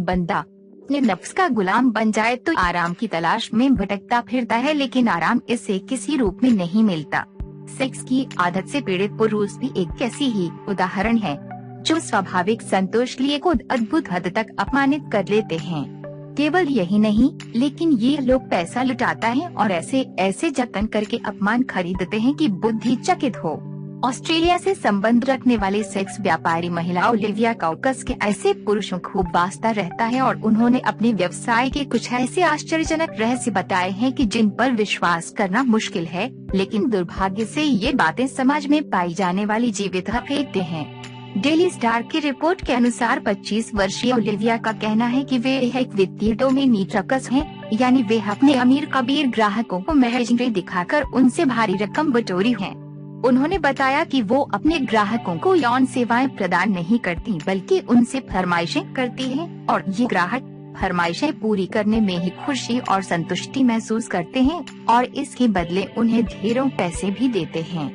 बंदा अपने नफ्स का गुलाम बन जाए तो आराम की तलाश में भटकता फिरता है, लेकिन आराम इसे किसी रूप में नहीं मिलता। सेक्स की आदत से पीड़ित पुरुष भी एक ऐसी ही उदाहरण है, जो स्वाभाविक संतोष लिए खुद अद्भुत हद तक अपमानित कर लेते हैं। केवल यही नहीं, लेकिन ये लोग पैसा लुटाता है और ऐसे जतन करके अपमान खरीदते हैं कि बुद्धि चकित हो। ऑस्ट्रेलिया से संबंध रखने वाले सेक्स व्यापारी महिला ओलिविया काउकस के ऐसे पुरुषों को खूब वास्ता रहता है और उन्होंने अपने व्यवसाय के कुछ ऐसे आश्चर्यजनक रहस्य बताए हैं कि जिन पर विश्वास करना मुश्किल है, लेकिन दुर्भाग्य से ये बातें समाज में पाई जाने वाली जीवित हकीकतें हैं। डेली स्टार की रिपोर्ट के अनुसार 25 वर्षीय ओलिविया का कहना है कि वे एक वित्तीय डोमिनेट्रिक्स हैं, यानी वे अपने अमीर कबीर ग्राहकों को महंगी दिखाकर उनसे भारी रकम बटोरी हैं। उन्होंने बताया कि वो अपने ग्राहकों को यौन सेवाएं प्रदान नहीं करती, बल्कि उनसे फरमाइशें करती हैं और ये ग्राहक फरमाइशें पूरी करने में ही खुशी और संतुष्टि महसूस करते हैं और इसके बदले उन्हें ढेरों पैसे भी देते हैं।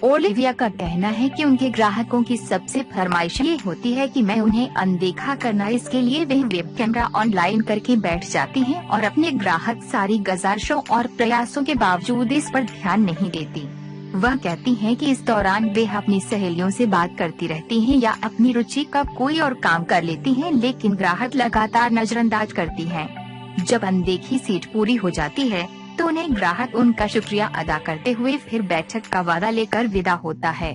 ओलिविया का कहना है कि उनके ग्राहकों की सबसे फरमाइश ये होती है कि मैं उन्हें अनदेखा करना, इसके लिए वे वेब कैमरा ऑनलाइन करके बैठ जाती हैं और अपने ग्राहक सारी गुजारिशों और प्रयासों के बावजूद इस पर ध्यान नहीं देती। वह कहती हैं कि इस दौरान वे अपनी सहेलियों से बात करती रहती हैं या अपनी रुचि का कोई और काम कर लेती हैं, लेकिन ग्राहक लगातार नजरअंदाज करती हैं। जब अनदेखी सीट पूरी हो जाती है तो उन्हें ग्राहक उनका शुक्रिया अदा करते हुए फिर बैठक का वादा लेकर विदा होता है।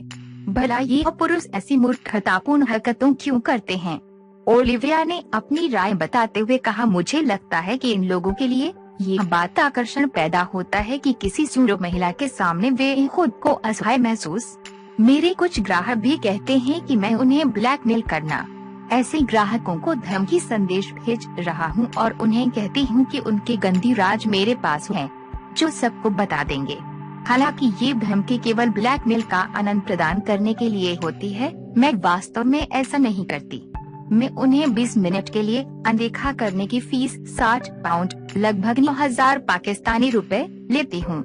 भला ये पुरुष ऐसी मूर्खतापूर्ण हरकतों क्यों करते हैं? ओलिविया ने अपनी राय बताते हुए कहा, मुझे लगता है कि इन लोगों के लिए ये बात आकर्षण पैदा होता है कि किसी सुंदर महिला के सामने वे खुद को असहाय महसूस। मेरे कुछ ग्राहक भी कहते हैं कि मैं उन्हें ब्लैकमेल करना, ऐसे ग्राहकों को धमकी संदेश भेज रहा हूं और उन्हें कहती हूं कि उनके गंदी राज मेरे पास हैं, जो सबको बता देंगे। हालांकि ये धमकी केवल ब्लैकमेल का आनंद प्रदान करने के लिए होती है। मैं वास्तव में ऐसा नहीं करती। मैं उन्हें 20 मिनट के लिए अनदेखा करने की फीस 60 पाउंड लगभग 9,000 पाकिस्तानी रुपए लेती हूँ।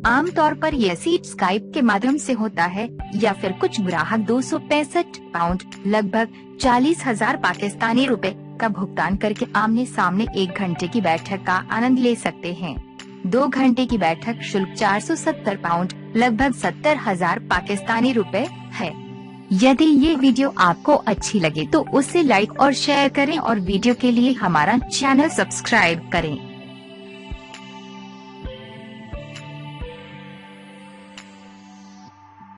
आमतौर पर यह सीट स्काइप के माध्यम से होता है या फिर कुछ ग्राहक 265 पाउंड लगभग 40,000 पाकिस्तानी रुपए का भुगतान करके आमने सामने 1 घंटे की बैठक का आनंद ले सकते हैं। 2 घंटे की बैठक शुल्क 470 पाउंड लगभग 70,000 पाकिस्तानी रुपए है। यदि ये वीडियो आपको अच्छी लगे तो उसे लाइक और शेयर करें और वीडियो के लिए हमारा चैनल सब्सक्राइब करें।